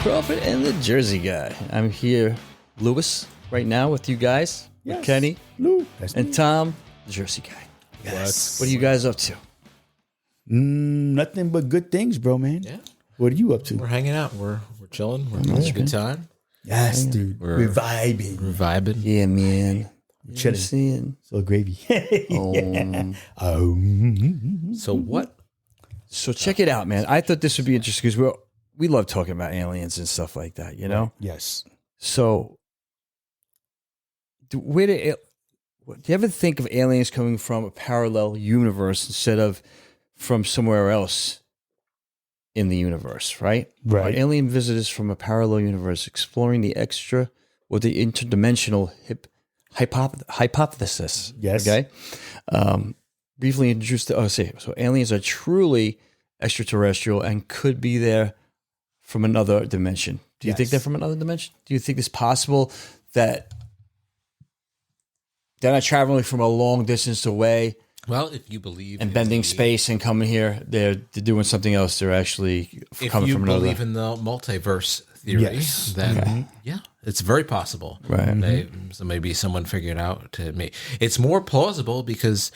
Crawford and the Jersey Guy. I'm here, Lewis, right now with you guys, with Kenny, Lou, and Tom, the Jersey Guy. Yes. What are you guys up to? Nothing but good things, bro, man. Yeah. What are you up to? We're hanging out. We're chilling. We're having a good time. Yes, dude. We're vibing. We're vibing. Yeah, man. Chilling. Seeing. So gravy. So what? So check it out, man. I thought this would be interesting because we love talking about aliens and stuff like that, you know? Yes. So, do you ever think of aliens coming from a parallel universe instead of from somewhere else in the universe, right? Right. Are alien visitors from a parallel universe exploring the extra or the interdimensional hypothesis. Yes. Okay. Briefly introduced. So aliens are truly extraterrestrial and could be there from another dimension. Do you think they're from another dimension? Do you think it's possible that they're not traveling from a long distance away Well, if you believe and in bending the- space and coming here? They're doing something else. They're actually if coming you from another. believe in the multiverse theory, Yes. then yeah, it's very possible. Right. So maybe someone figured out to make it's more plausible because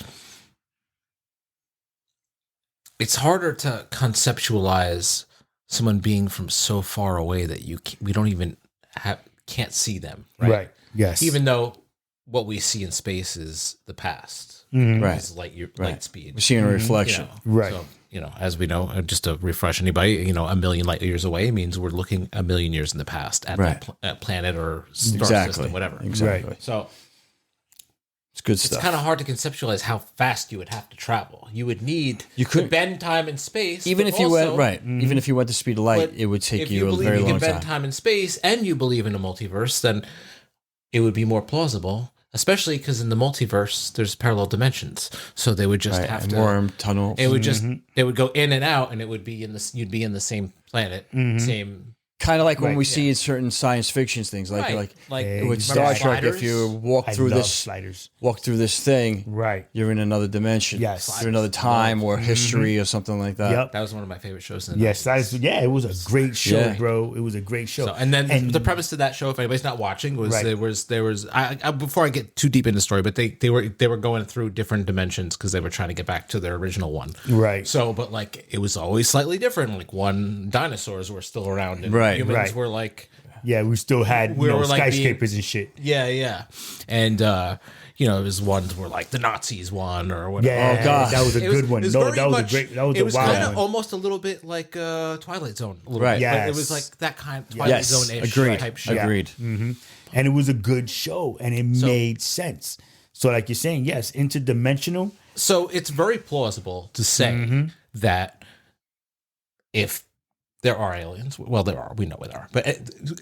it's harder to conceptualize someone being from so far away that we don't even can't see them, right? Yes. Even though what we see in space is the past, Right. It's light speed. We're seeing a reflection. Right. So, as we know, just to refresh anybody, a million light years away means we're looking a million years in the past at Right. that planet or star Exactly. system, whatever. Exactly. Right. So It's good it's stuff. kind of hard to conceptualize how fast you would have to travel. You would need You could- to bend time and space. Even but if you went also- right, even if you went the speed of light, but it would take if you a believe very you long can bend time. time and space, and you believe in a multiverse, then it would be more plausible. Especially because in the multiverse, there's parallel dimensions, so they would just Right. have And to. worm tunnels. It would just they would go in and out, and it would be you'd be in the same planet, same. Kind of like when Right, we see in certain science fiction things, like Right. Like Hey, with remember Star Trek, if Sliders? you walk I through love this sliders. thing, Right. you're in another dimension. Yes. You're in another time or history or something like that. Yep. That was one of my favorite shows. In the Yes. 90s. It was a great show, Yeah. bro. It was a great show. So, and then the premise to that show, if anybody's not watching, was Right. there was I before I get too deep into the story, but they were going through different dimensions because they were trying to get back to their original one. Right. So, but like it was always slightly different. Like dinosaurs were still around, and Right. humans Right. were like. Yeah, we still had We were like skyscrapers and shit. Yeah. And, it was ones where like the Nazis won or whatever. Yeah, Oh, God. that was a It was- good one. it was No, very that was much- a great. That was it a was wild kind of one. almost a little bit like Twilight Zone. A little Right. bit. Like, it Yes. was like that kind of Twilight Yes. Zone-ish Agreed. type shit. Agreed. And it was a good show, and it made sense. So, like you're saying, yes, interdimensional. So it's very plausible to say that if there are aliens, well, there are, we know there are, but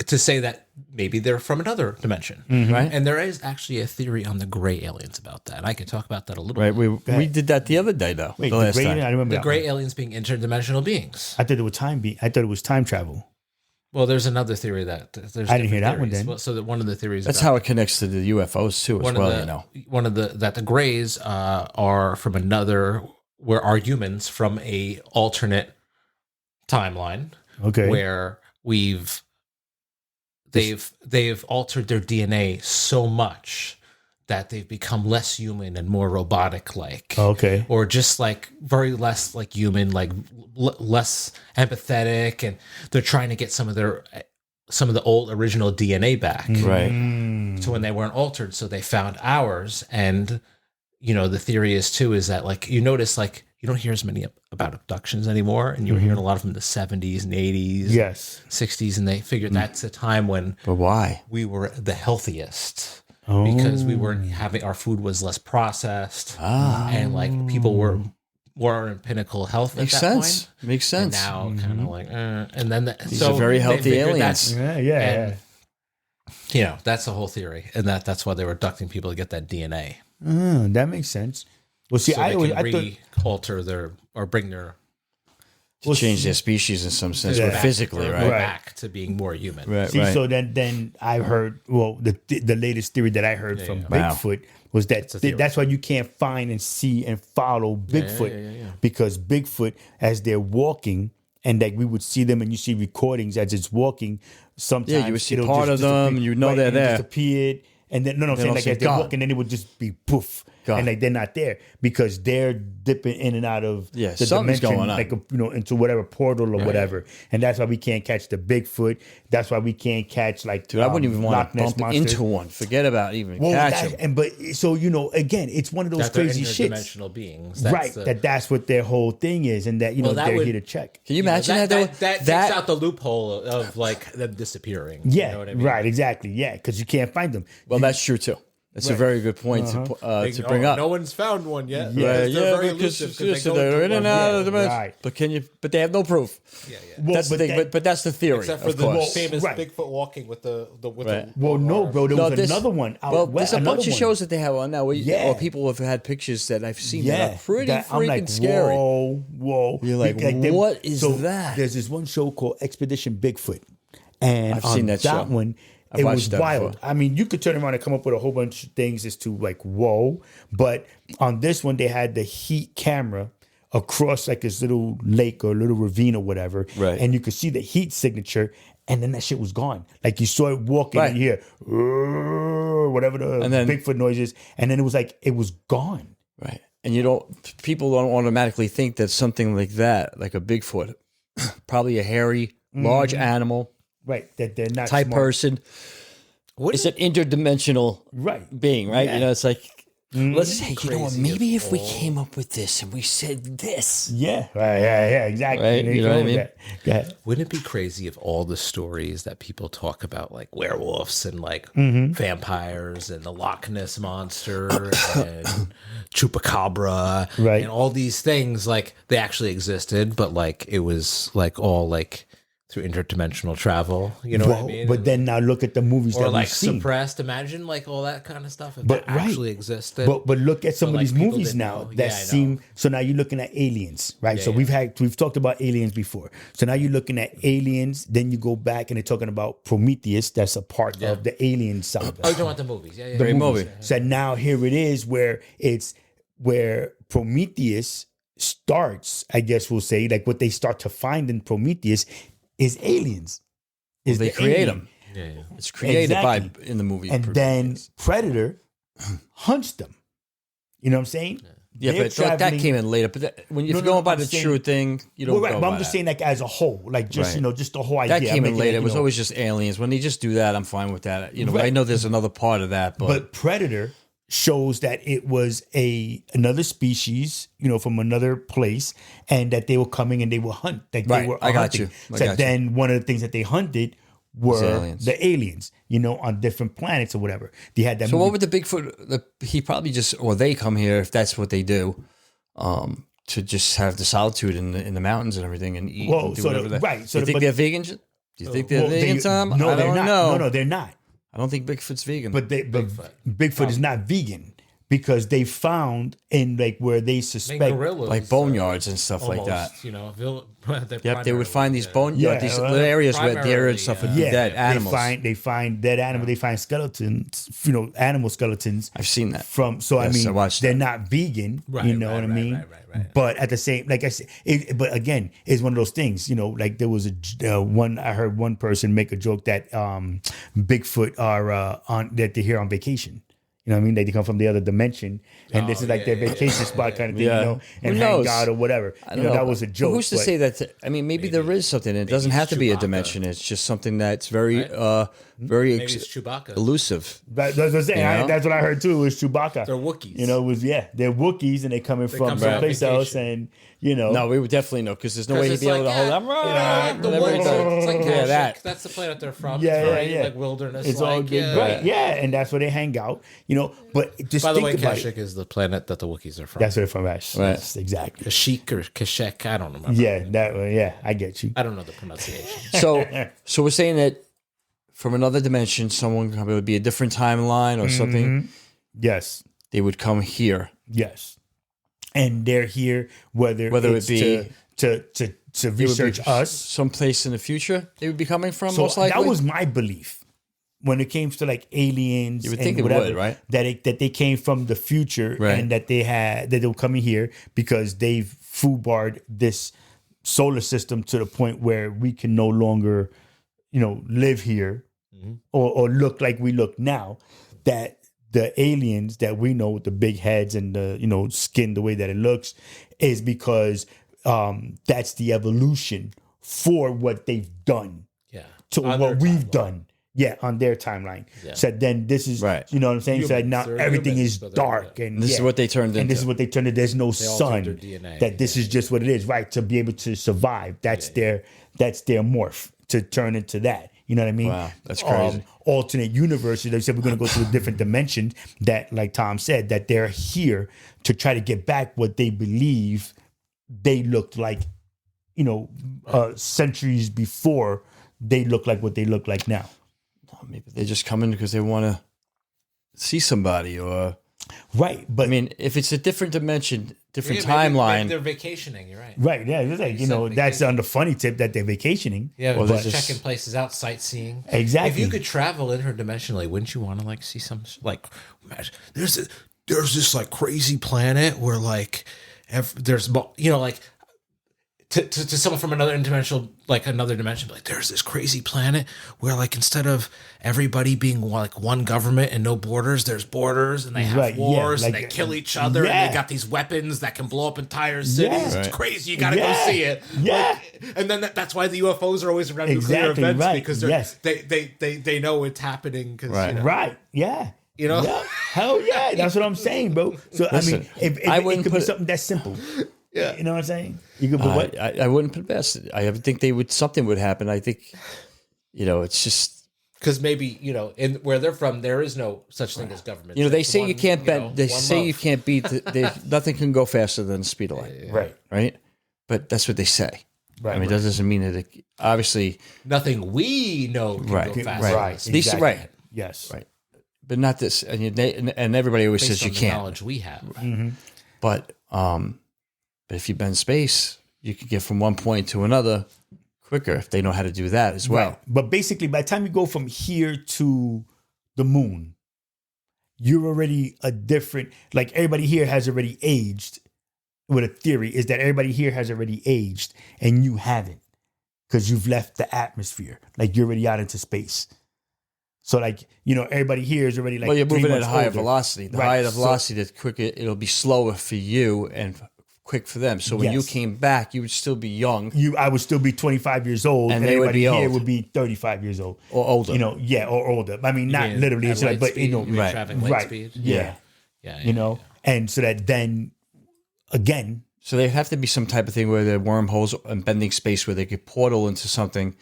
to say that maybe they're from another dimension, Right. And there is actually a theory on the gray aliens about that. I can talk about that a little Right. bit. We did that the other day, though. Wait, the last time. I remember The that gray one. aliens being interdimensional beings. I thought it was I thought it was time travel. Well, there's another theory that there's. I didn't hear different that one theories. then. Well, so that one of the theories. That's about how it connects to the UFOs too, as one well. of the one of the grays are from another where are humans from a alternate timeline Okay. where they've altered their DNA so much that they've become less human and more robotic like. Okay. Or just like very less like human, like less empathetic, and they're trying to get some of the old original DNA back. Right. So when they weren't altered, so they found ours. And the theory is that like you notice like you don't hear as many about abductions anymore, and you were hearing a lot of them in the 70s and 80s, Yes. 60s, and they figured that's a time when But why? we were the healthiest Oh. because we weren't having our food was less processed, and like people were more in pinnacle health. Makes at that sense. point. Makes sense. And now kind of like, and then These are very healthy aliens. Yeah. That's the whole theory, and that's why they were abducting people to get that DNA. That makes sense. Well, see, So I they always, can I thought, alter their or bring their To change their species in some sense, Yeah. but physically, their right? back to being more human. Right. see, Right. so then I heard, well, the latest theory that I heard from Wow. Bigfoot was that a theory. that's why you can't find and see and follow Bigfoot yeah. because Bigfoot, as they're walking, and like we would see them, and you see recordings as it's walking. Sometimes Yeah, you would see it'll part just of them, disappear. and you know they're and it there. disappeared. And then, I'm saying, like, also as they're gone. walking, then it would just be poof. Gone. And, like, they're not there because they're dipping in and out of Yeah, the something's dimension, going on. like, into whatever portal or whatever. And that's why we can't catch the Bigfoot. That's why we can't catch, like, Dude, I wouldn't even want Loch to Ness bump Monster. into one. Forget about even Well, catching. and but so again, it's one of those That they're crazy shits, interdimensional beings. right? The, That's what their whole thing is, and that Well, that they're would- here to check. Can you imagine that, that? that takes out the loophole of like them disappearing. Yeah, You know what I mean? right, exactly. Yeah, because you can't find them. Well, that's true too. That's a Right. very good point Like, to bring up. No one's found one yet. Yeah, because they're very because elusive seriously, they go they're in into and one- out of the Yeah, dimension. right. But they have no proof. Yeah, yeah. Well, That's the thing. that- But that's the theory, Except for of the course. famous Right. Bigfoot walking with the Right. Well, no, bro. There was another one out Well, west. there's a bunch another of one. shows that they have on now. Where Yeah. or people have had pictures that I've seen Yeah, that are pretty that- freaking I'm like, scary. Whoa. You're like, what is that? There's this one show called Expedition Bigfoot, and I've seen that show. one. I've It watched was that wild. before. I mean, you could turn around and come up with a whole bunch of things as to like, whoa. But on this one, they had the heat camera across like this little lake or little ravine or whatever. Right. And you could see the heat signature, and then that shit was gone. Like you saw it walking, Right. and you hear whatever the And then- Bigfoot noise is, and then it was like it was gone. Right. And people don't automatically think that something like that, like a Bigfoot, probably a hairy, large animal Right. That they're not type smart. person. It's an interdimensional Right. being, right? Yeah. You know, it's like, let's say, you know what, Crazy maybe of if we all. came up with this and we said this. Yeah. Right. Yeah. Exactly. Right, There you know go what I with mean? that. Go ahead. Wouldn't it be crazy if all the stories that people talk about, like werewolves and like Mm-hmm. vampires and the Loch Ness monster and chupacabra, Right. and all these things, like they actually existed, but like it was like all like through interdimensional travel. You know what I Well, mean? but then now look at the movies or that like we've seen. suppressed. Imagine like all that kind of stuff if But that actually existed. But look at some So, of like, these people movies didn't now know. that Yeah, I know. seem. So now you're looking at aliens, right? So yeah. we've talked about aliens before. So now you're looking at aliens. Then you go back and they're talking about Prometheus. That's a part of the alien saga. oh, you don't want the movies? Yeah. Great movies. movie. So now here it is where Prometheus starts, I guess we'll say, like what they start to find in Prometheus is aliens. Is They the create alien. them. Yeah, yeah. It's created Exactly. in the movie. And then Predator hunts them. You know what I'm saying? Yeah, They're but that traveling- came in later. But when you're No, going by I'm the saying- true thing, you don't Well, right, go but by I'm just that. saying like as a whole, like just Right. just the whole idea. That I'm came in making later. it, It was always just aliens. When they just do that, I'm fine with that. You know, but I Right. know there's another part of that. but Predator shows that it was another species, from another place, and that they were coming and they were hunt. Like Right, they were I got hunting. you. I So got you. then one of the things that they hunted were aliens. the aliens, on different planets or whatever. They had that. So movie. what would the Bigfoot? He probably or they come here if that's what they do, to just have the solitude in the mountains and everything and eat. Well, and do so whatever the- right, so do you the- think they're vegans? Do you think they're Well, vegans, Tom? No, I they're don't not. know. No, they're not. I don't think Bigfoot's vegan. But Bigfoot is not vegan because they found in like where they I mean, suspect. gorillas, like boneyards and stuff like that. Yep, they would find these boneyards, these little areas where deer and stuff would be Yeah, dead animals. They find dead animals. They find skeletons. Animal skeletons. I've seen that. So Yes, I I watched they're that. not vegan. Right, you know right, what I right, mean? right. But at the same, like I said, but again, it's one of those things. Like there was I heard one person make a joke that Bigfoot are that they're here on vacation. You know what I mean? They come from the other dimension, and this is like their vacation spot kind of thing, Yeah. and Who hang knows? out or whatever. I don't know. That was a But joke. who's to but- say that? I mean, maybe there is something. It doesn't have to be a Chewbacca. dimension. It's just something that's very, very Maybe it's Chewbacca. elusive. That's what I'm saying. You know? That's what I heard too. It was Chewbacca. They're Wookiees. It was they're Wookiees, and they're coming from come from someplace else, vacation. and No, we would definitely know because there's no way he'd it's be able to like, hold yeah, them. the Whatever he woods. does. It's like Yeah, Kashyyyk. that. That's the planet they're from. Yeah, it's very, yeah. like wilderness. It's like, all good, right? Yeah, and that's where they hang out. But just By the think way, about Kashyyyk it. is the planet that the Wookiees are from. That's where they're from. Right. Yes, exactly. Kashyyyk or Kashyyyk. I don't remember. Yeah, that one. Yeah, I get you. I don't know the pronunciation. So we're saying that from another dimension, someone it would be a different timeline or something. Yes, They would come here. yes, and they're here whether it be to research us. someplace in the future. They would be coming from So most likely. that was my belief when it came to like aliens. You would and think it whatever, would, right? That they came from the future Right. and that they were coming here because they've foobarred this solar system to the point where we can no longer, live here or look like we look now, that the aliens that we know with the big heads and the, skin, the way that it looks, is because that's the evolution for what they've done to On what their we've timeline. done. Yeah, on their timeline. Yeah. So then this is, Right. you know what I'm saying? So Humans, now they're everything humans, is but they're- dark. And This is what they turned into. And this is what they turned into. There's no altered sun. their DNA. That this is just what it is, right? To be able to survive. That's their morph, to turn into that. You know what I mean? Wow, that's crazy. Alternate universes. They said we're going to go to a different dimension. That, like Tom said, that they're here to try to get back what they believe they looked like, centuries before they look like what they look like now. Maybe they just come in because they want to see somebody, or Right, but I mean, if it's a different dimension, different Yeah, maybe timeline. they're vacationing. You're right. right, yeah, it's like said that's on the funny tip that they're vacationing. Yeah, Well, just they're just- checking places out, sightseeing. Exactly. If you could travel interdimensionally, wouldn't you want to like see some like? Imagine, there's this like crazy planet where like there's like to someone from another dimensional, like another dimension, like there's this crazy planet where like instead of everybody being like one government and no borders, there's borders and they have Right, yeah, wars and like, they kill each other and yeah. they got these weapons that can blow up entire cities. Yeah. It's crazy. You got to Yeah. go see it. Yeah. Like, and then that's why the UFOs are always around nuclear Exactly, events, right, because yes. they know it's happening. Cause, Right. Right, yeah. You know? Yeah. Hell yeah. That's what I'm saying, bro. So, Listen, I mean, if I it wouldn't could be put- something that's simple. Yeah. You know what I'm saying? You could put what? I wouldn't put it past it. I think something would happen. I think, it's just, Because maybe, in where they're from, there is no such thing as government. they It's say one, you can't bend. They one say you love. can't beat. Nothing can go faster than the speed of light. Right. Right. But that's what they say. Right. I mean, that doesn't mean that obviously, Nothing we know can Right, go faster. right. Right. These- Exactly. right. Yes. Right. but not this. And everybody always Based says you on the can't. knowledge we have. But if you bend space, you could get from one point to another quicker if they know how to do that as well. Right. But basically, by the time you go from here to the moon, you're already a different, like everybody here has already aged. With a theory is that everybody here has already aged and you haven't, because you've left the atmosphere. Like you're already out into space. So like, everybody here is already like, Well, you're 3 moving at a months higher older. velocity. The Right. higher the So- velocity, the quicker it'll be slower for you and quick for them. So when you Yes. came back, you would still be young I would still be 25 years old, And and they would everybody be here old. would be 35 years old. or older. Or older. I mean, not mean literally, at it's like, light but speed? You mean Right. traveling light right, speed? yeah, Yeah. and so that then again, So there have to be some type of thing where there are wormholes and bending space where they could portal into something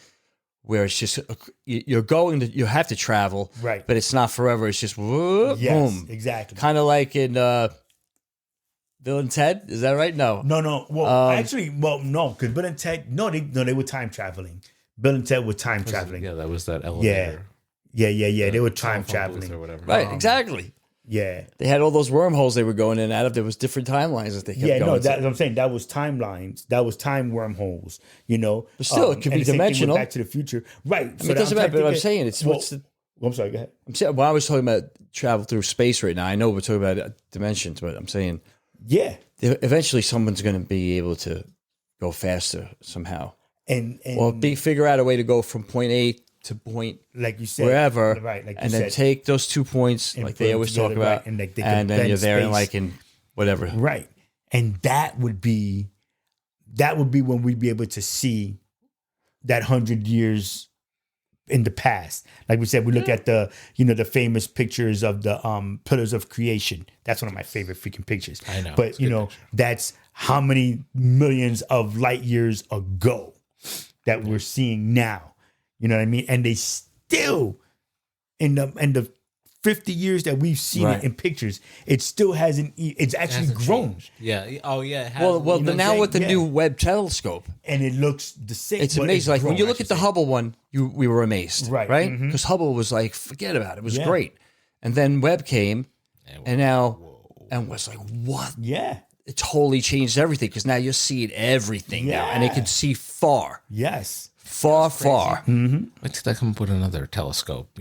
where it's just you have to travel, Right. But it's not forever. It's just whoop, yes, boom, exactly. kind of like in Bill and Ted. Is that right? No, No. Well, actually, no, because Bill and Ted, they were time traveling. Bill and Ted were time traveling. Yeah, that was that elevator. Yeah. They were time telephone booth traveling. or whatever. right, exactly. Yeah. They had all those wormholes they were going in and out of. There was different timelines that they kept Yeah, going. no, to. that's what I'm saying. That was timelines. That was time wormholes, But still, it could and be the same thing with dimensional. Back to the Future. Right. I mean, it doesn't matter. But I'm saying it's what's the. I'm sorry, go ahead. I'm saying, well, I was talking about travel through space right now. I know we're talking about dimensions, but I'm saying Yeah. eventually someone's going to be able to go faster somehow. And Well, figure out a way to go from point A to point like you said, wherever, right? Like you and then said, take those 2 points, and like put they them always talk together, about, right, and, like, they and can then you're bend there in space. like in whatever. right, and that would be when we'd be able to see that 100 years in the past. Like we said, we look at the the famous pictures of the pillars of creation. That's one of my favorite freaking pictures. I know. But It's a good that's how many millions of light years ago that we're seeing now. You know what I mean? And they still in the 50 years that we've seen Right. it in pictures, it still hasn't. It's actually Hasn't grown, changed. Yeah. Oh, yeah. It has. Well, you know what I'm now saying? with the Yeah. new Webb telescope, and it looks the same. it's but amazing. Like when grown, you I look should at the say. Hubble one, we were amazed, Right. Right? Mhm. Because Hubble was like, forget about it. It was Yeah. great, and then Webb came, Yeah, and now and was like, what? Yeah. It totally changed everything because now you're seeing everything now, and it Yeah. can see far, Yes. far. Let's come up with another telescope,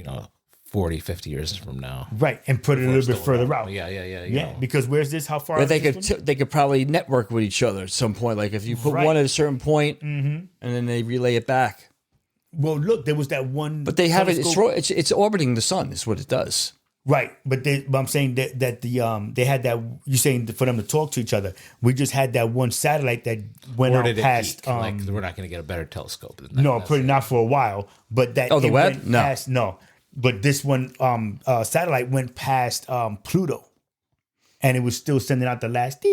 40, 50 years from now. Right, and put it a little bit further out. Yeah. Yeah, because where's this? How far? But is this one? they could probably network with each other at some point. Like if you put one at a certain point, and then they relay it back. Well, look, there was that one. But they have it. telescope- It's orbiting the sun. Is what it does. Right, but I'm saying that they had that. You're saying for them to talk to each other. We just had that one satellite that went Where out did it past. peak? Like we're not going to get a better telescope than that. No, That's pretty it. not for a while. But that Oh, the it web? went No. past, no. But this one satellite went past Pluto, and it was still sending out the last.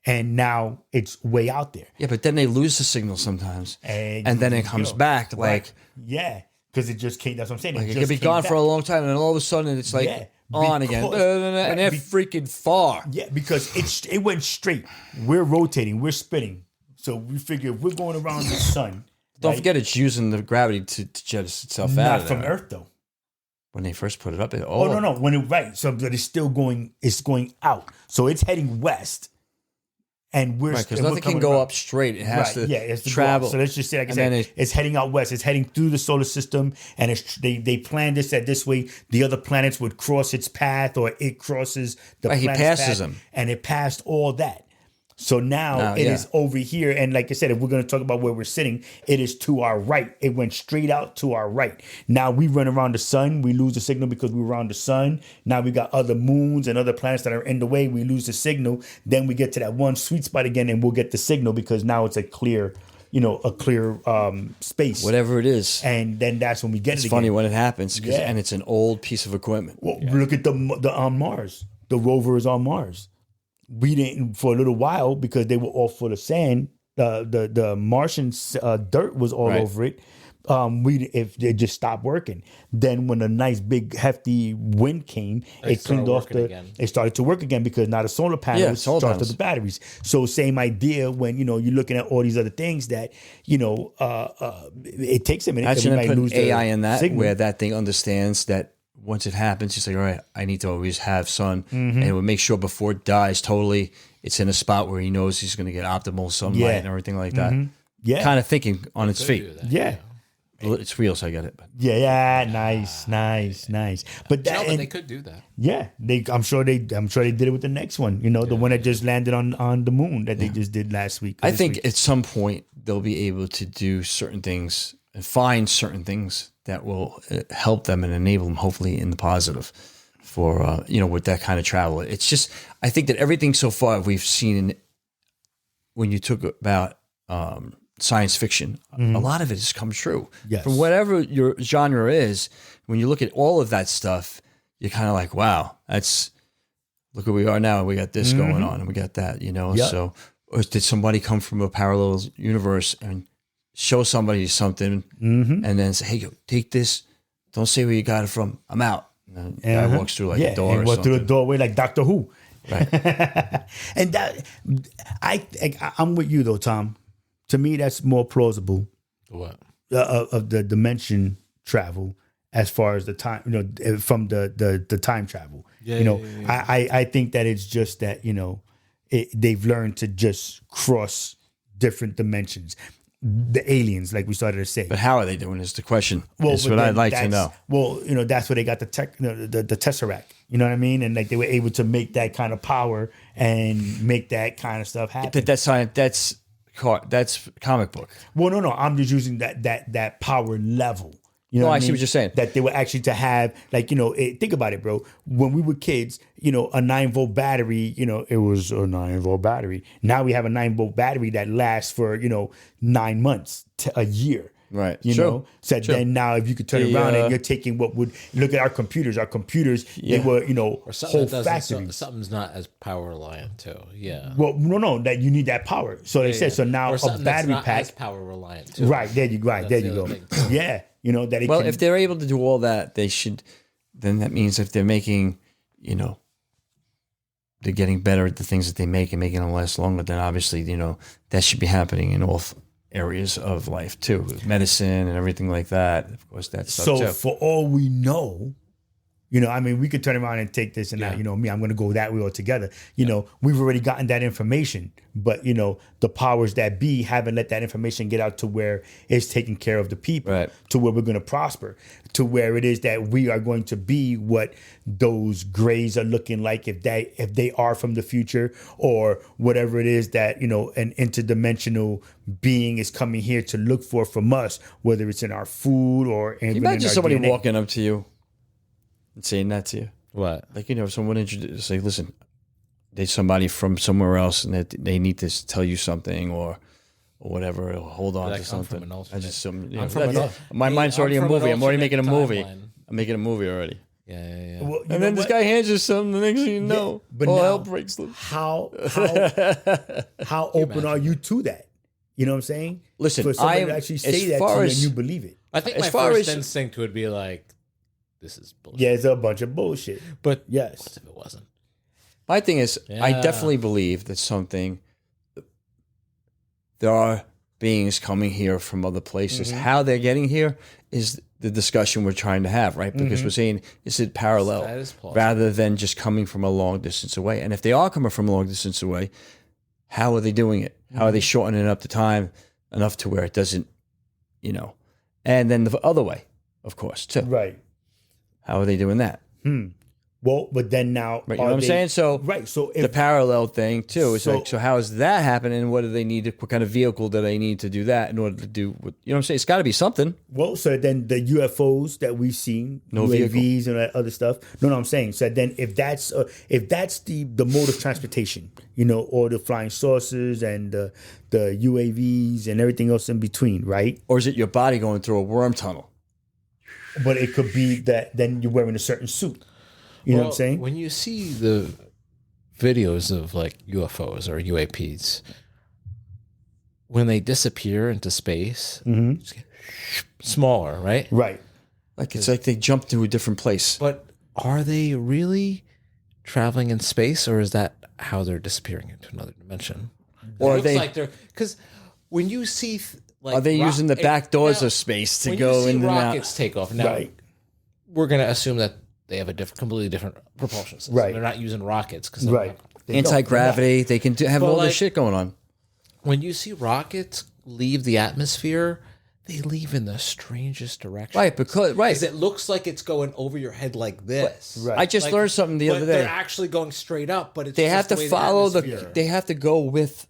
And now it's way out there. Yeah, but then they lose the signal sometimes, and then it comes Yo, back. Like right. Yeah, because it just came. That's what I'm saying. it could be gone for a long time, and then all of a sudden it's like Yeah, on again, because- and they're right, freaking far. Yeah, because it went straight. We're rotating. We're spinning. So we figure if we're going around the sun. Don't right, forget, it's using the gravity to jet itself out not of from there. Earth though. When they first put it up, Oh no. When it right, so but it's still going. It's going out. So it's heading west, and we're Right, because and we're nothing can coming go around. up straight. It has to it has to travel. Go out. So let's just say, like I And said, then it's heading out west. It's heading through the solar system, and they planned this that this way the other planets would cross its path, or it crosses the Right, he planet's passes path, them. and it passed all that. So now it yeah. is over here, and like I said, if we're going to talk about where we're sitting, it is to our right. It went straight out to our right. Now we run around the sun. We lose the signal because we're around the sun. Now we got other moons and other planets that are in the way. We lose the signal. Then we get to that one sweet spot again, and we'll get the signal because now it's a clear, space. Whatever it is. And then that's when we get It's it again. funny when it happens, Yeah. and it's an old piece of equipment. Well, look at the on Mars. The rover is on Mars. We didn't for a little while because they were all full of sand. The Martian dirt was all Right. over it. If they just stopped working, then when a nice big hefty wind came, it cleaned started off working the. again. It started to work again because now the solar panels Yeah, solar charged up panels. the batteries. So same idea when you're looking at all these other things that it takes a minute. Imagine that we might putting lose the AI in that, signal. where that thing understands that once it happens, it's like, all right, I need to always have sun, Mm-hmm. and it would make sure before it dies totally, it's in a spot where he knows he's going to get optimal sunlight Yeah. and everything like that. Yeah. Kind of thinking on its feet. Do that. Yeah. Well, it's real, so I get it. But Yeah, nice. But that, No, but and- they could do that. yeah, I'm sure they did it with the next one. The one that just landed on the moon that they just did last week. I think at some point they'll be able to do certain things and find certain things that will help them and enable them, hopefully in the positive, for with that kind of travel. It's just, I think that everything so far we've seen, when you talk about science fiction, a lot of it has come true. Yes. From whatever your genre is, when you look at all of that stuff, you're kind of like, wow, look where we are now. We got this going on and we got that, Yeah. So, or did somebody come from a parallel universe and show somebody something and then say, hey, yo, take this. Don't say where you got it from. I'm out. And the guy walks through like a door and or walk something. through the doorway like Doctor Who. Right. And that I'm with you though, Tom. To me, that's more plausible What? of the dimension travel as far as the time, from the time travel. I think that it's just that they've learned to just cross different dimensions. The aliens, like we started to say. But how are they doing is the question. That's but what then I'd like to that's- know. Well, that's where they got the tesseract. You know what I mean? And like they were able to make that kind of power and make that kind of stuff happen. But that's comic book. Well, no, I'm just using that power level. You know No, what I see mean? what you're saying. That they were actually to have, think about it, bro. When we were kids, a 9-volt battery, it was a 9-volt battery. Now we have a 9-volt battery that lasts for, 9 months to a year. Right. You True. know? So True. then now if you could turn around and you're taking look at our computers, they were, Or something whole that doesn't, factories. something's not as power reliant too. Yeah. Well, no, that you need that power. So they said, so now Or a something that's battery not pack. as power reliant too. Right, there you go. There you the go. other thing, too. Yeah. That it Well, can, if they're able to do all that, they should. Then that means if they're making, they're getting better at the things that they make and making them last longer, then obviously, that should be happening in all areas of life too, with medicine and everything like that. Of course, that's stuff so too. for all we know, You know, I mean, we could turn around and take this and Yeah. now, you know, me, I'm going to go that way altogether. You know, we've already gotten that information, but you know, the powers that be haven't let that information get out to where it's taking care of the people, Right. to where we're going to prosper, to where it is that we are going to be what those grays are looking like if they are from the future, or whatever it is that, you know, an interdimensional being is coming here to look for from us, whether it's in our food or Can you even in imagine our somebody DNA. walking up to you and saying that to you? What? Like, you know, someone introduced, say, listen, there's somebody from somewhere else and that they need to tell you something or whatever, or hold on Like, to I'm from something. an I alternate- just, you I'm know, from an that's- al- my Hey, mind's already I'm a from an movie. I'm already alternate making a movie. timeline. I'm making a movie already. Yeah. Well, you And know then this what? guy hands you something, the next thing you know, but all now- hell breaks loose. How open are you to that? You know what I'm saying? Listen, for somebody I'm- to actually as say that to far you as- and you believe it. I think As my far first as- instinct would be like, this is bullshit. Yeah, it's a bunch of bullshit. But Yes. what if it wasn't? My thing is, I Yeah. definitely believe that there are beings coming here from other places. Mm-hmm. How they're getting here is the discussion we're trying to have, right? Because we're saying, is it parallel That is plausible. rather than just coming from a long distance away? And if they are coming from a long distance away, how are they doing it? How are they shortening up the time enough to where it doesn't, you know? And then the other way, of course, too. Right. How are they doing that? Well, but then now, Right, you know what I'm saying? So right. So the if parallel thing too is So- like, so how is that happening? And what do they need? What kind of vehicle do they need to do that in order to do? What, you know what I'm saying? It's got to be something. so then the UFOs that we've seen, No UAVs and that other stuff. No, I'm saying. So then if that's the mode of transportation, you know, or the flying saucers and the UAVs and everything else in between, right? Or is it your body going through a worm tunnel? But it could be that then you're wearing a certain suit. You know what I'm saying? When you see the videos of like UFOs or UAPs, when they disappear into space, just get smaller, right? Right. Like it's like they jump to a different place. But are they really traveling in space, or is that how they're disappearing into another dimension? Or It are looks they like they're because when you see like are they using the back doors now, of space to when go you see in and out? rockets take off now, Right. we're going to assume that they have a completely different propulsion system. Right. They're not using rockets because Right. They don't. Anti-gravity. They can have But all like- this shit going on. when you see rockets leave the atmosphere, they leave in the strangest direction. Right, because Because it looks like it's going over your head like this. Right. I just Like, learned something the but other they're day. actually going straight up, but it's They just have to the way follow atmosphere. they have to go with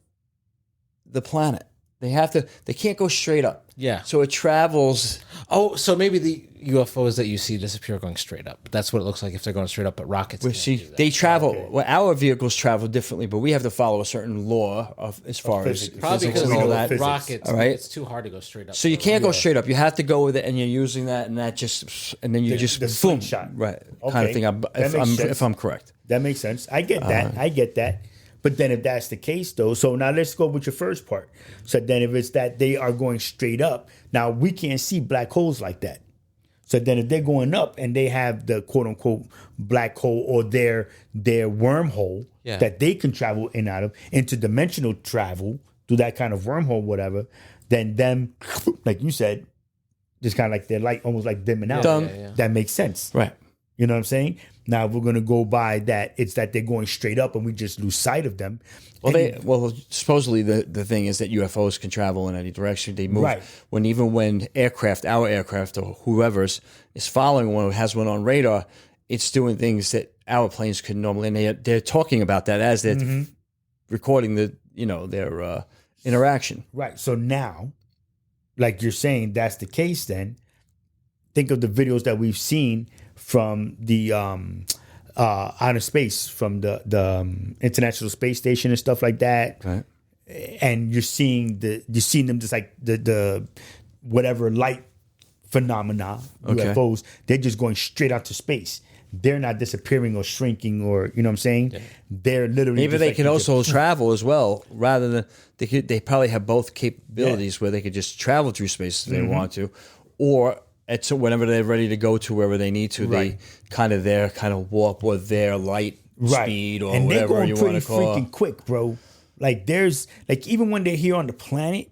the planet. They can't go straight up. Yeah. So it travels. Oh, so maybe the UFOs that you see disappear are going straight up. That's what it looks like if they're going straight up, but rockets We can't see do that. they travel. Well, our vehicles travel differently, but we have to follow a certain law of as far as physics. Probably physics because and all know that. physics. rockets, All right. it's too hard to go straight up. So you can't go straight up. You have to go with it, and you're using that, and that just, and then you just the boom, slingshot. right? Okay. Kind of thing. That makes sense. If I'm correct. That makes sense. I get that. I get that. But then if that's the case though, so now let's go with your first part. So then if it's that they are going straight up, now we can't see black holes like that. So then if they're going up and they have the quote unquote black hole or their wormhole Yeah. that they can travel in and out of, interdimensional travel through that kind of wormhole, whatever, then them, like you said, just kind of like their light almost like dimming out. Yeah. That makes sense. Right. You know what I'm saying? Now, if we're going to go by that, it's that they're going straight up and we just lose sight of them. Well, supposedly the thing is that UFOs can travel in any direction. They move Right. when our aircraft or whoever's is following one or has one on radar, it's doing things that our planes couldn't normally. And they're talking about that as they're recording their interaction. Right. So now, like you're saying, that's the case then. Think of the videos that we've seen from the outer space, from the International Space Station and stuff like that. Right. And you're seeing them just like the whatever light phenomena, Okay. UFOs, they're just going straight out to space. They're not disappearing or shrinking or, you know what I'm saying? They're literally Maybe just they like can you also travel as well, rather than they probably have both capabilities where they could just travel through space if they want to, or whenever they're ready to go to wherever they need to, Right. they kind of warp with their light speed or and whatever they're you going want pretty to call it. freaking quick, bro. Like there's like even when they're here on the planet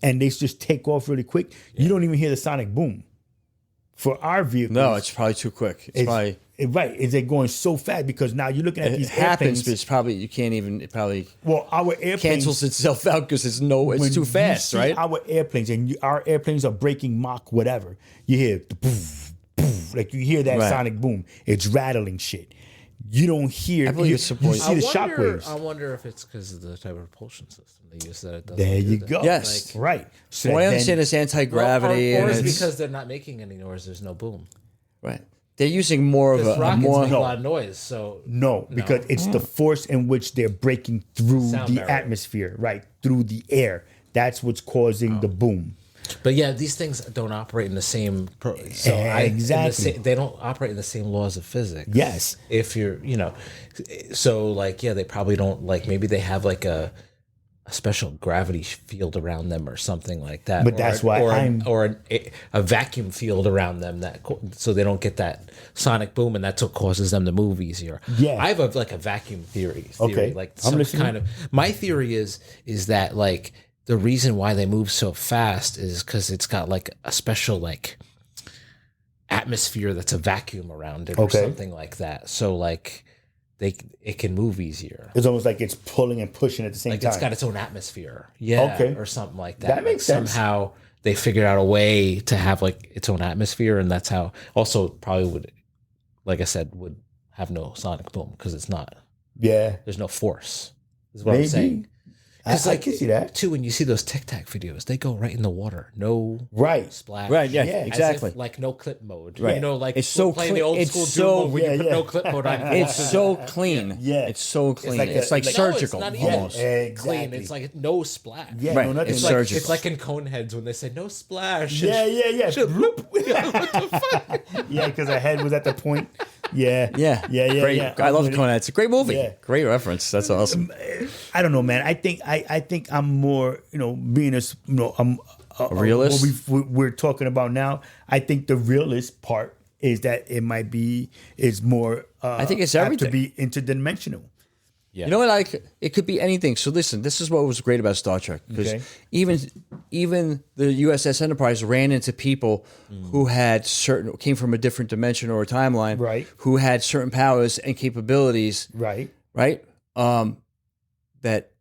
and they just take off really quick, you don't even hear the sonic boom. For our vehicles, No, it's probably too quick. It's probably right, is they're going so fast because now you're looking at It these happens, airplanes. but it's probably you can't even. It probably Well, our airplanes cancels itself out because it's when it's too you fast, see right? Our airplanes and our airplanes are breaking Mach whatever. You hear the poof, poof, like you hear that Right. sonic boom. It's rattling shit. You don't hear. I believe you, it's you supposed- see the I shockwaves. wonder if it's because of the type of propulsion system they use that it doesn't. There do you that. go. Yes. Right. So Well, I then- understand it's anti gravity, or and it's it's because they're not making any noise. There's no boom. right. They're using more of Because a rockets more. make a lot of noise. So No, because it's the force in which they're breaking through Sound the barrier. atmosphere, right? Through the air. That's what's causing the boom. But yeah, these things don't operate in the same. Exactly. They don't operate in the same laws of physics. Yes. If you're, so like, yeah, they probably don't like. Maybe they have like a special gravity field around them or something like that. But that's why a vacuum field around them so they don't get that sonic boom, and that's what causes them to move easier. Yeah. I have a vacuum theory. Okay. Like I'm some listening. kind of. My theory is that like. The reason why they move so fast is because it's got like a special like atmosphere that's a vacuum around it or Okay. something like that. So like it can move easier. It's almost like it's pulling and pushing at the same Like time. it's got its own atmosphere. Yeah. Okay. Or something like that. That makes Like sense. Somehow they figured out a way to have like its own atmosphere, and that's how also probably would, like I said, would have no sonic boom because it's not. Yeah. There's no force. Is what Maybe. I'm saying. I Like can see that. too, when you see those Tic Tac videos, they go right in the water, no Right. splash, Right, yeah, Yeah. As exactly. if, like no clip mode, Right. like It's so playing the clean- old it's school so- Doom mode where yeah, you put yeah. no clip mode on. It's so clean. Yeah. It's so clean. like It's a- like like- surgical No, it's not even almost. Exactly. clean. It's like no splash. Yeah, Right. no, nothing. It's It's like surgical. it's like in Coneheads when they say no splash. Yeah, yeah, yeah. Shit, bloop. Yeah, because her head was at the point. Yeah. Yeah, Yeah, yeah, Great. yeah. I love I'm with it. Conan. It's a great movie. Yeah. Great reference. That's awesome. I don't know, man. I think I'm more, being a realist? What we're talking about now. I think the realist part is that it might be is more. I think it's apt to everything. be interdimensional. Yeah. You know what? It could be anything. So listen, this is what was great about Star Trek because Okay. even the USS Enterprise ran into people who had came from a different dimension or a timeline, Right. Who had certain powers and capabilities, Right. right? That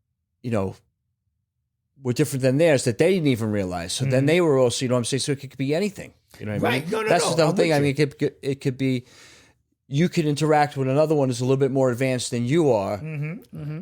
were different than theirs that they didn't even realize. So then they were also, I'm saying, so it could be anything. You know what I Right. mean? No, That's no, the whole I'm thing. with I you. mean, it could be. You could interact with another one who's a little bit more advanced than you are.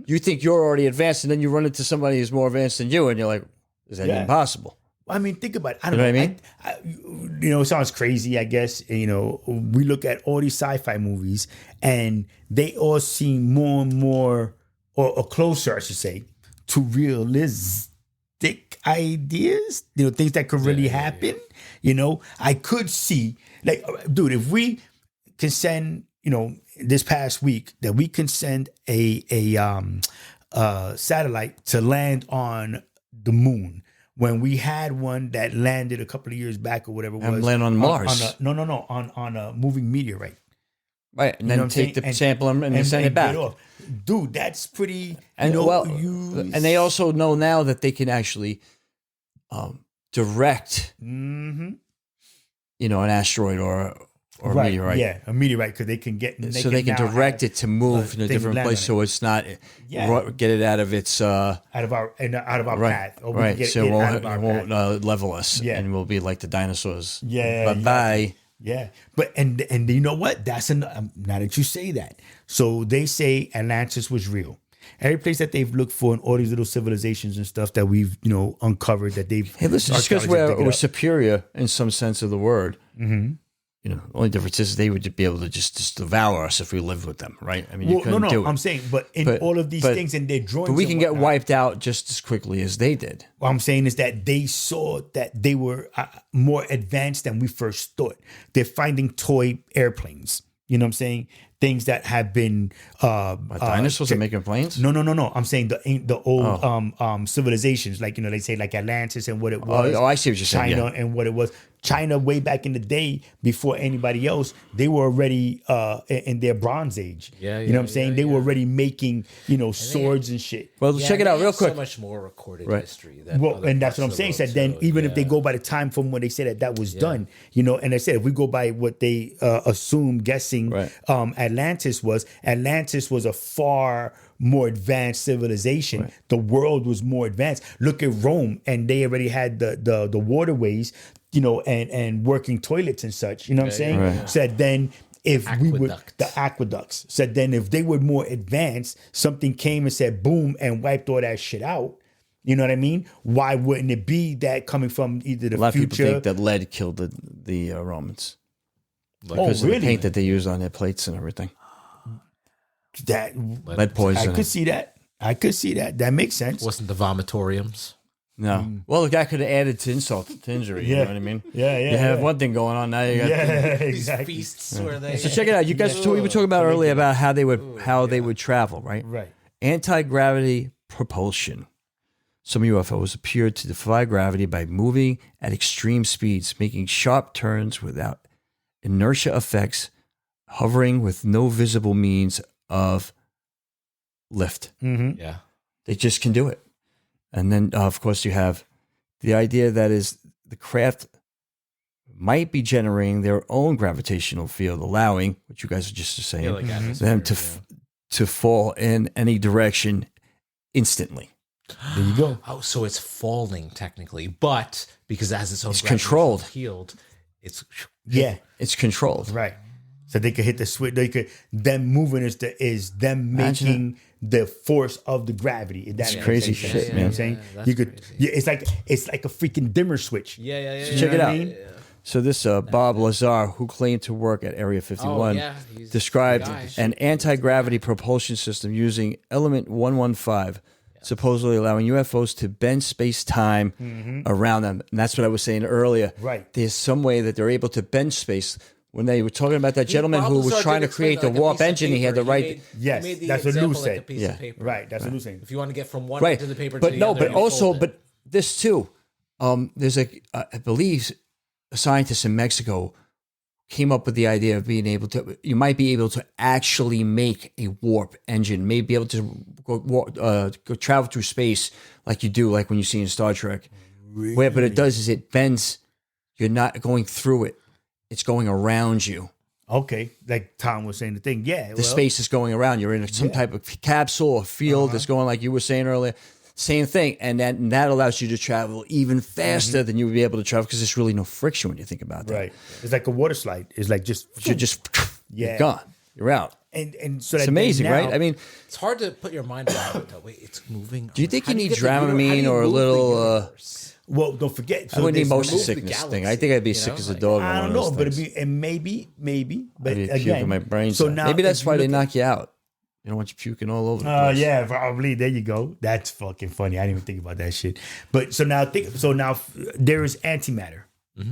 You think you're already advanced, and then you run into somebody who's more advanced than you, and you're like, "Is that Yeah. even possible?" I mean, think about it. I don't You know know. what I mean? It sounds crazy, I guess. We look at all these sci-fi movies, and they all seem more and more, or closer, I should say, to realistic ideas. Things that could really happen. I could see, like, dude, if we can send, this past week that we can send a satellite to land on the moon. When we had one that landed a couple of years back or whatever it And was. land on Mars. On a moving meteorite. Right, and know then what I'm take saying? the sample and send it back. get off. Dude, that's pretty, And and they also know now that they can actually direct, Mhm. an asteroid or a Right, meteorite. yeah, a meteorite, because they can get, So they can now direct have it to move in a thing different land place, on so it's not Yeah. get it out of its out of our right, path, or we can right. get So it it out of our won't path. level us, Yeah. and we'll be like the dinosaurs. Yeah, bye bye. Yeah, but and you know what? That's now that you say that. So they say Atlantis was real. Every place that they've looked for in all these little civilizations and stuff that we've uncovered, that they've Hey, listen, just because archaeologists dig it we're up. superior in some sense of the word, the only difference is they would be able to just devour us if we lived with them, right? I mean, you Well, couldn't do it. I'm saying, but in But- all of these but- things and their drawings, But we and can get whatnot, wiped out just as quickly as they did. what I'm saying is that they saw that they were more advanced than we first thought. They're finding toy airplanes. You know what I'm saying? Things that have been Dinosaurs are making planes? No. I'm saying the old civilizations, like they say like Atlantis and what it was. Oh, I see what you're saying, China yeah. and what it was. China way back in the day, before anybody else, they were already in their Bronze Age. Yeah, you know what I'm saying? yeah, They were yeah. already making, swords and shit. Well, Yeah, check it they out real have quick. So much more recorded Right. history. Than Well, other and that's parts what I'm of the saying. world, Said then, too. even if they Yeah. go by the time from when they said that was done, and I said if we go by what they assume, guessing, Right. Atlantis was a far more advanced civilization. Right. The world was more advanced. Look at Rome, and they already had the waterways, and working toilets and such. You know what I'm saying? Right. Said then. If we were Aqueducts. the aqueducts, said then if they were more advanced, something came and said boom and wiped all that shit out. You know what I mean? Why wouldn't it be that coming from either the A lot of people future? think that lead killed the Romans Oh, because of the really? paint that they used on their plates and everything. That Lead I poisoning. could see that. I could see that. That makes sense. Wasn't the vomitoriums? No. Well, the guy could have added to insult to injury. You Yeah. know what I mean? Yeah, yeah, You have yeah. one thing going on now. You got Yeah, These exactly. feasts where they. So check it out. You guys, we were talking about earlier about how they would travel, right? Right. Anti-gravity propulsion. Some UFOs appeared to defy gravity by moving at extreme speeds, making sharp turns without inertia effects, hovering with no visible means of lift. Mm-hmm. Yeah. They just can do it. And then, of course, you have the idea that is the craft might be generating their own gravitational field, allowing, what you guys are just saying, Yeah, like them to fall in any direction instantly. There you go. Oh, so it's falling technically, but because it has its own It's gravitational controlled. field, it's Yeah. It's controlled. Right. So they could hit the switch. Them moving is them Imagine making the force of the gravity. If that It's makes crazy any sense. shit, You know man. what I'm saying? that's You could. crazy. Yeah, it's like a freaking dimmer switch. yeah. Check it what I out. mean? So this Bob Lazar, who claimed to work at Area 51, he's described the guy. an anti-gravity propulsion system using element 115, supposedly allowing UFOs to bend space-time around them. And that's what I was saying earlier. Right. There's some way that they're able to bend space. When they were talking about that gentleman who was trying to create the warp engine, he had the right... Yes, he made the that's what Lou example like said. a piece Yeah. of paper. Right. That's what I'm saying. If you want to get from one Right. end of the paper But to the no, other, but you also, fold it. but this too, there's I believe a scientist in Mexico came up with the idea of being able to, you might be able to actually make a warp engine, maybe be able to go travel through space like you do, like when you see in Star Trek. Where, but it does is it bends, you're not going through it, it's going around you. Okay, like Tom was saying the thing. Yeah, The space is going around. You're in some type of capsule or field that's going like you were saying earlier. Same thing. And that allows you to travel even faster than you would be able to travel because there's really no friction when you think about that. right. It's like a water slide. It's like just You're just Yeah. you're gone. You're out. and so It's that amazing, now- right? I mean, it's hard to put your mind around it. Though. Wait, it's moving. do you think How you need get the uni- how do Dramamine you or a move the little? universe? Well, don't forget. I wouldn't need there's motion move the sickness thing. I galaxy, think I'd be you sick know? as a Like, dog. I on don't one of know, those but it'd things. be and maybe, but I'd be again, puking my brains so out. now Maybe that's if you why they look knock you out. They don't want you puking all over the place. Yeah, probably. There you go. That's fucking funny. I didn't even think about that shit. But so now there is antimatter,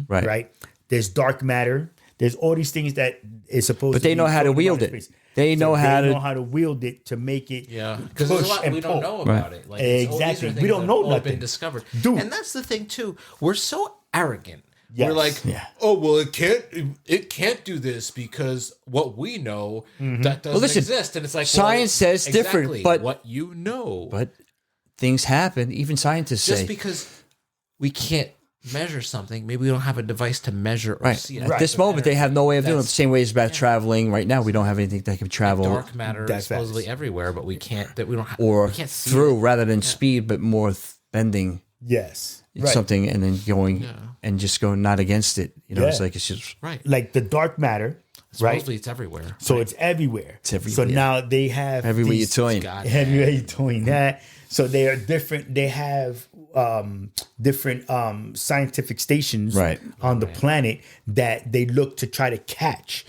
Right. right? There's dark matter. There's all these things that is supposed. But they know how to wield it. They know how to wield it to make it. Yeah, because there's a push lot and we don't pull. know about it. Like it's all- these are Exactly. We things don't that know have all nothing. been discovered, Dude. And that's the thing too. We're so arrogant. Yes. We're like, Yeah. oh well, it can't do this because what we know that doesn't listen, exist, and it's like science says different, exactly but- what you know, But things happen. Even scientists just say. because we can't measure something, maybe we don't have a device to measure or Right. see. At this moment, they have no way of doing it. The That's- same way as about traveling. Right now, we don't have anything that can travel Dark matter is That's supposedly facts. everywhere, but we can't. That we don't. or we can't see through it. rather than speed, but more bending Yes. Right. something and then going and just going not against it. You know, it's Yeah. like it's just Right. Like the dark matter, right? Supposedly it's everywhere. So it's everywhere. It's everywhere. So now they have everywhere you're these- toying. God. Everywhere you're doing that. So they are different. They have different scientific stations Right. on the planet that they look to try to catch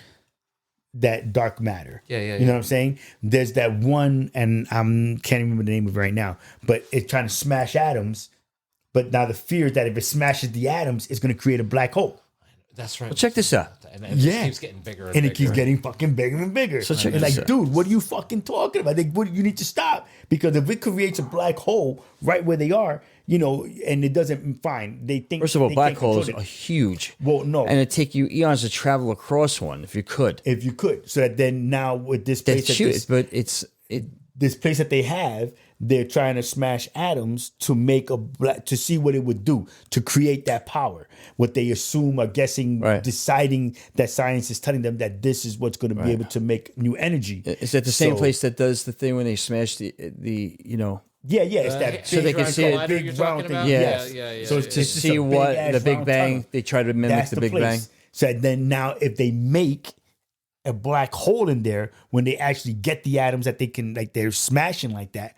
that dark matter. Yeah. You know what I'm saying? There's that one, and I can't remember the name of it right now, but it's trying to smash atoms. But now the fear is that if it smashes the atoms, it's going to create a black hole. That's right. Well, check this out. And it Yeah. just keeps getting bigger and, And bigger. it keeps getting fucking bigger and bigger. So check And this like, out. dude, what are you fucking talking about? Like, what you need to stop, because if it creates a black hole right where they are, and it doesn't, fine. They think First of all, they black can't control holes it. are huge. Well, no. And it'd take you eons to travel across one if you could. If you could, so that then now with this place, That's huge, but this place that they have, they're trying to smash atoms to make to see what it would do to create that power. What they assume are guessing, Right. deciding that science is telling them that this is what's going to be able to make new energy. is that the same So- place that does the thing when they smash the Yeah, it's that. So they can see it- collider big you're round talking thing. about? Yes. Yeah. So it's to just see a what big-ass the Big round Bang, tunnel. they try to mimic That's the Big Bang. place. So then now, if they make a black hole in there, when they actually get the atoms that they can, like they're smashing like that.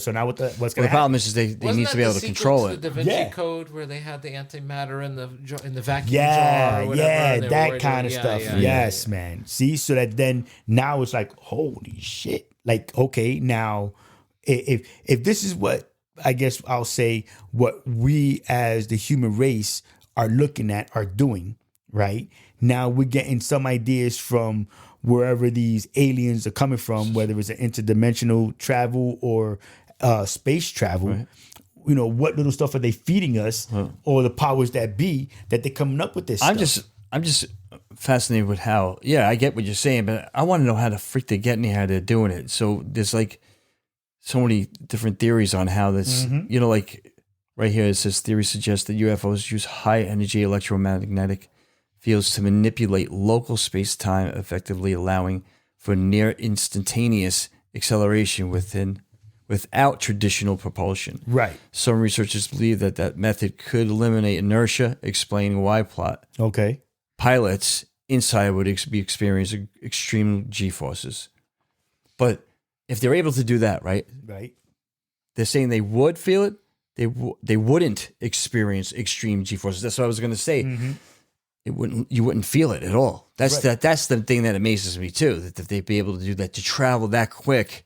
So now what's Well, going the to happen? problem is they Wasn't need that to be the able to sequence control to it. The Da Vinci Yeah. Code, where they had the antimatter in the vacuum Yeah, jar, or whatever, and they were that worried kind of about- stuff. yeah, Yes, man. See, so that then now it's like, holy shit. Like, okay, now if this is what I guess I'll say, what we as the human race are looking at, are doing, right? Now we're getting some ideas from wherever these aliens are coming from, whether it's an interdimensional travel or space travel. Right. What little stuff are they feeding us, or the powers that be that they're coming up with this I'm stuff? just fascinated with how. Yeah, I get what you're saying, but I want to know how the freak they're getting here, how they're doing it. So there's like so many different theories on how this. Like right here it says theories suggest that UFOs use high energy electromagnetic fields to manipulate local space-time, effectively allowing for near instantaneous acceleration without traditional propulsion. Right. Some researchers believe that method could eliminate inertia, explaining why Okay. pilots inside would be experiencing extreme G-forces. But if they're able to do that, right, Right. they're saying they would feel it. They wouldn't experience extreme G-forces. That's what I was going to say. You wouldn't feel it at all. That's Right. that's the thing that amazes me too. That they'd be able to do that, to travel that quick,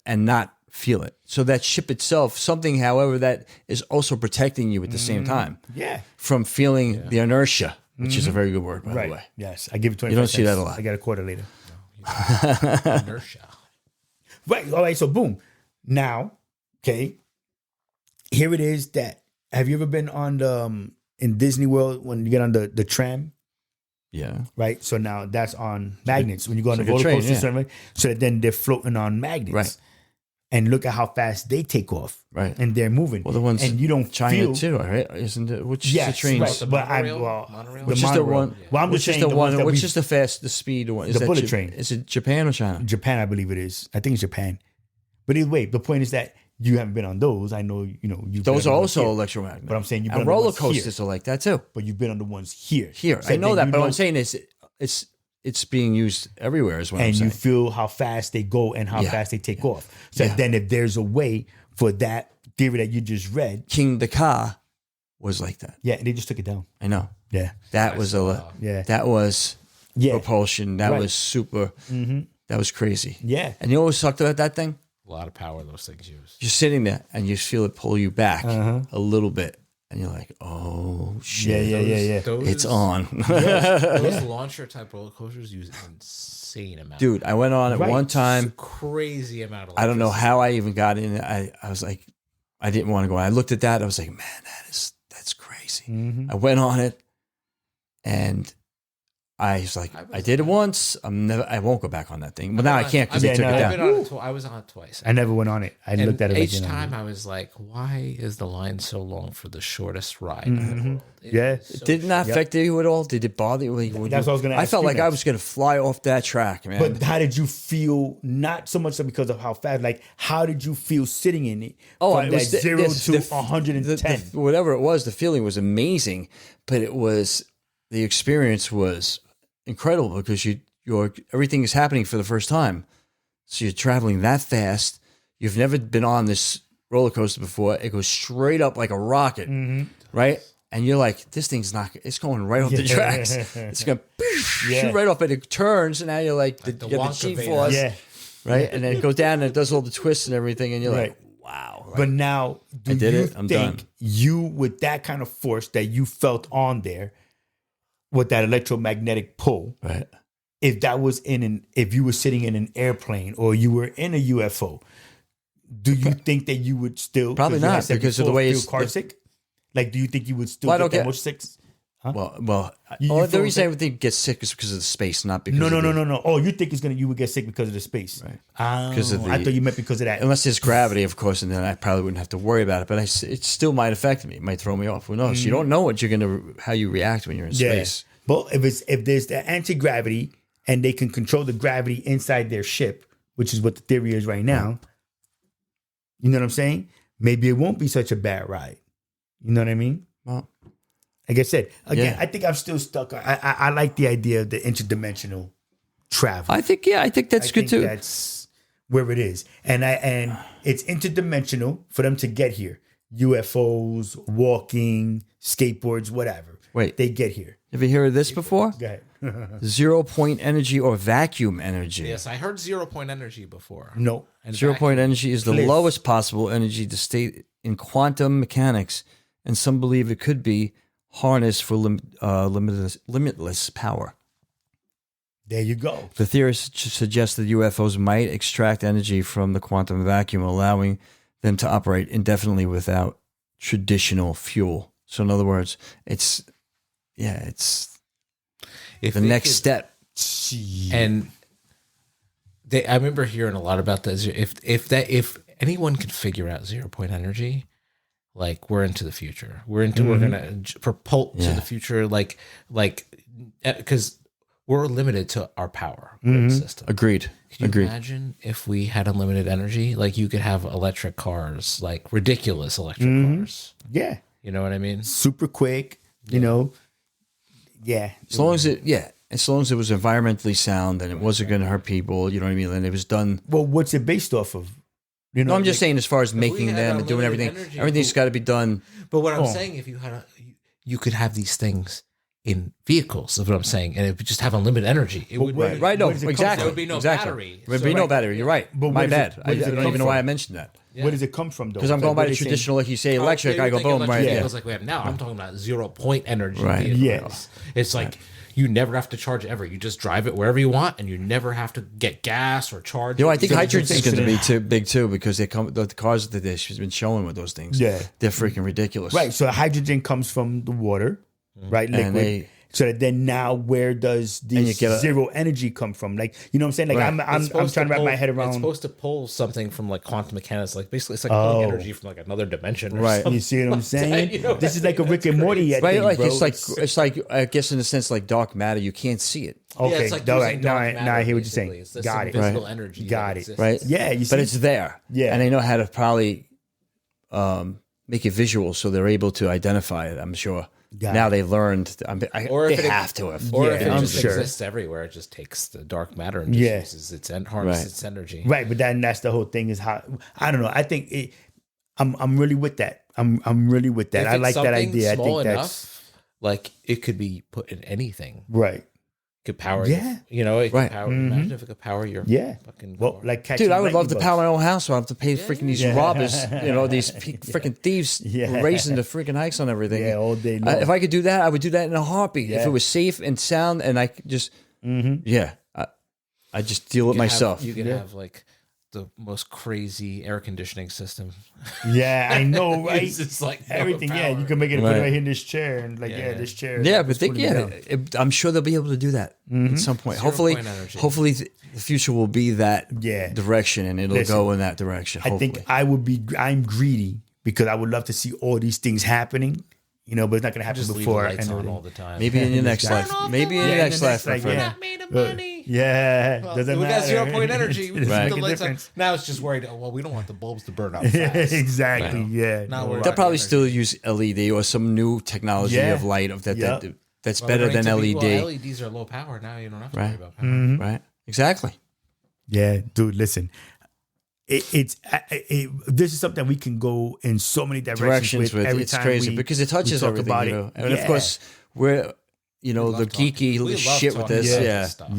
and not feel it. So that ship itself, something, however, that is also protecting you at the same time Yeah. from feeling the inertia, which is a very good word, by Right. the way. Yes. I give it 25 You don't see cents. that a lot. I got a quarter later. Inertia. Right. All right. So boom. Now, okay. Here it is. Have you ever been on the in Disney World when you get on the tram? Yeah. Right. So now that's on magnets. When you go on the like a roller train, coaster, yeah. something, so that then they're floating on magnets. Right. And look at how fast they take off. Right. And they're moving. Well, the ones and you don't China feel, too, right? Isn't it? Which is Yes, the trains? right. The But monorail? Monorail? Monorail? Which is the monorail. one? Well, I'm which just is saying the ones one? that Which we- is the speed one? Is The that bullet train. Is it Japan or China? Japan, I believe it is. I think it's Japan. But either way, the point is that you haven't been on those. I know, you've Those been are on also here. electromagnetic. But I'm saying you've been and on the roller ones here. coasters are like that too. But you've been on the ones here. Here, So I know then that, but what I'm saying is it's being used everywhere. Is what I'm and saying. you feel how fast they go and how Yeah. fast they take off. So Yeah. then if there's a way for that theory that you just read, King the Ka was like that. yeah, they just took it down. I know Yeah. that was Yeah. that was Yeah. propulsion. That Right. was super. That was crazy. Yeah. And you always talked about that thing. A lot of power those things use. You're sitting there and you feel it pull you back Uh-huh. a little bit, and you're like, "Oh shit, Yeah. Those, it's on." Those launcher type roller coasters use insane amount. Dude, I went on it Right. one time. Crazy amount of. I don't know electricity. how I even got in. I was like, I didn't want to go. I looked at that. I was like, man, that's crazy. Mm-hmm. I went on it, and I was like, I did it once. I won't go back on that thing. But now I can't because they took it I've down. been on it I was on it twice. I never went on it. I And looked at it like, each time I was like, why is the line so long for the shortest ride in the world? Yeah. is so Did it not affect you at all? Did it bother you? That's what I was gonna I ask felt you like I next. was going to fly off that track, man. But how did you feel? Not so much because of how fast. Like, how did you feel sitting in it? From it that was the- 0 this- to the- 110. whatever it was, the feeling was amazing, but the experience was incredible because everything is happening for the first time. So you're traveling that fast. You've never been on this roller coaster before. It goes straight up like a rocket, right? And you're like, this thing's it's going right off the tracks. It's going to shoot right off, and it turns, and now you're like, the you get the Wonka G-force, Yeah. right? And then it goes down and it does all the twists and everything, and you're like, Right. Wow. But now, do did you it. I'm think done. you, with that kind of force that you felt on there, with that electromagnetic pull, Right. if that was if you were sitting in an airplane or you were in a UFO, do you think that you would still Probably 'cause like I not, said because of the before, way feel it's- car sick? Like, do you think you would still Well, I get don't that get- much sick? Well, You the feel reason that- I would think get sick is because of the space, not because No, of no, no, the- no, no. Oh, you think you would get sick because of the space? Right. Because of I the- thought you meant because of that. Unless there's gravity, of course, and then I probably wouldn't have to worry about it. But it still might affect me. It might throw me off. Who knows? You don't know what how you react when you're in space. But if there's the anti-gravity and they can control the gravity inside their ship, which is what the theory is right now, you know what I'm saying? Maybe it won't be such a bad ride. You know what I mean? Well, Like I said, again, Yeah. I think I'm still stuck. I like the idea of the interdimensional travel. I think that's I good think too. that's where it is, and it's interdimensional for them to get here. UFOs, walking, skateboards, whatever. Wait. they get here. Have you heard of this before? Go ahead. 0-point energy or vacuum energy. Yes, I heard 0-point energy before. No, And 0-point energy is the Cliff. lowest possible energy to state in quantum mechanics, and some believe it could be harnessed for limitless power. there you go. The theorists suggest that UFOs might extract energy from the quantum vacuum, allowing them to operate indefinitely without traditional fuel. So, in other words, it's if the they next could- step. And I remember hearing a lot about this. If anyone could figure out 0-point energy, like we're into the future. We're gonna propel to Yeah. the future. Like because we're limited to our power grid system. Agreed. Can you Agreed. imagine if we had unlimited energy? Like you could have electric cars, like ridiculous electric cars. Yeah, You know what I mean? super quick. You know, yeah. As long as it was environmentally sound and it wasn't going to hurt people, you know what I mean? And it was done. Well, what's it based off of? You know, No, I'm just like- saying, as far as making had them and doing unlimited everything, energy, everything's got to be done. But what I'm Oh. saying, if you had you could have these things in vehicles. Is what I'm saying, and it would just have unlimited energy. It would wait, Right? No, Where does it come exactly. There would be no exactly. battery. There would So- be no battery. You're right. But My where does bad. it- I where does it don't come even know why from? I mentioned that. Where does it come from, though? Because I'm Like, going by what the they saying- traditional, like you say, Oh, electric. you're I go thinking boom, right? electric Yeah. vehicles like we have now. I'm talking about 0-point energy. Right. Vehicles. It's like you never have to charge it ever. You just drive it wherever you want, and you never have to get gas or charge. You know, it. I think You hydrogen is going to be incident. too big too, because they come the cars that she's been showing with those things. Yeah. they're freaking ridiculous. Right. So hydrogen comes from the water, right? Liquid. And they- So then now where does you this get a- zero energy come from? Like, you know what I'm saying? Like Right. I'm It's supposed trying to wrap pull- my head It's around. supposed to pull something from like quantum mechanics. Like basically, it's like pulling Oh. energy from like another dimension. Or Right. something You see what I'm like that, saying? you know? This is like a Rick and Morty That's Right, thing, like bro. it's like I guess in a sense like dark matter. You can't see it, Yeah, Okay, it's like all using right. Now dark I matter, hear what you're basically. saying. It's this Got it. invisible energy. Got that it. exists. right? Yeah, you see? But it's there. Yeah. and they know how to probably make it visual, so they're able to identify it. I'm sure. Got Now it. they learned. Or They if it- have to have. Or Yeah, if it I'm just sure. exists everywhere, it just takes the dark matter and just Yeah. uses harnesses Right. its energy. Right, but that's the whole thing is how I don't know. I think I'm really with that. I'm really with that. If I it's like that something idea. I small think that's enough, like it could be put in anything. right. Could power. Yeah. It Right. could power. Imagine if it could power your Yeah. fucking Well, car. like catching Dude, I would love to lightning power bugs. my own house. So I don't have to pay freaking these Yeah. robbers, these freaking thieves Yeah. racing the freaking hikes on everything. Yeah, all day long. If I could do that, I would do that in a heartbeat. If Yeah. it was safe and sound, and I could just, I just deal with You could myself. you could have like the most crazy air conditioning system. Yeah, I know, right? It's just like no Everything. Yeah, power. you can make it put Right. it right here in this chair and like Yeah. this chair. Yeah, like, but just put it down. I'm sure they'll be able to do that at some point. Hopefully, 0-point energy. hopefully the future will be that Yeah. direction, and it'll Listen, go in that direction. I Hopefully. think I'm greedy because I would love to see all these things happening, but it's not going to happen Just leave the before. lights and on everything. all the time. maybe in your next life. Maybe in your next life, my friend. yeah. made of money. Yeah, Well, doesn't we got matter. 0-point energy. We Doesn't just Right. put the make a lights on. difference. Now it's just worried. Oh, well, we don't want the bulbs to burn out fast. Exactly. Yeah. Not No, worried They'll about probably the still use LED or some new technology Yeah. of light that's Well, better than according to LED. people, LEDs are low power now. You don't have to Right. worry about power. Mm-hmm. Right? Exactly. Yeah, dude. Listen, this is something we can go in so many directions Directions with every it's time crazy we- because it we touches talk everything. about You it. know? And Yeah. of course, we're the love talking. geeky We love shit with talking this. about Yeah. this stuff.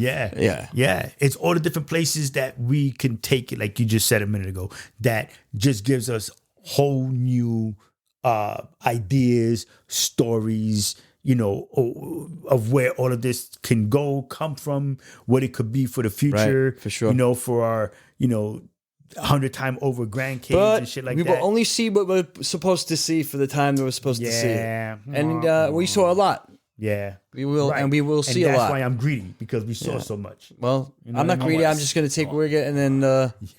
Yeah. It's all the different places that we can take it, like you just said a minute ago, that just gives us whole new ideas, stories, of where all of this can go, come from, what it could be for the future. Right, for sure. For our, 100-time over grandkids But and shit like we that. will only see what we're supposed to see for the time that we're supposed to see it. Yeah. And we saw a lot. Yeah. We will, Right. and we will see a that's lot. why I'm greedy, because we saw so much. Well, know I'm what I not mean? greedy. I'm just going to take what we get and then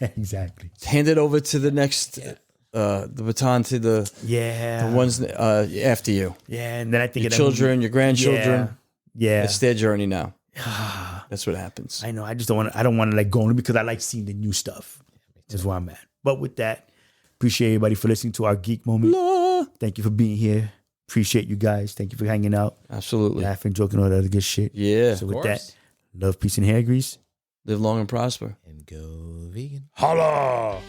Yeah, exactly. hand it over to the next, the baton to the ones after you. Yeah, and then I think Your of that children, movie. your grandchildren. Yeah. It's their journey now. That's what happens. I know. I just don't want. I don't want to go on because I like seeing the new stuff. That's where I'm at. But with that, appreciate everybody for listening to our geek moment. Thank you for being here. Appreciate you guys. Thank you for hanging out, Absolutely. laughing, joking, all that other good shit. Yeah. So with that, love, peace, and hair grease. Live long and prosper. And go vegan. Holla!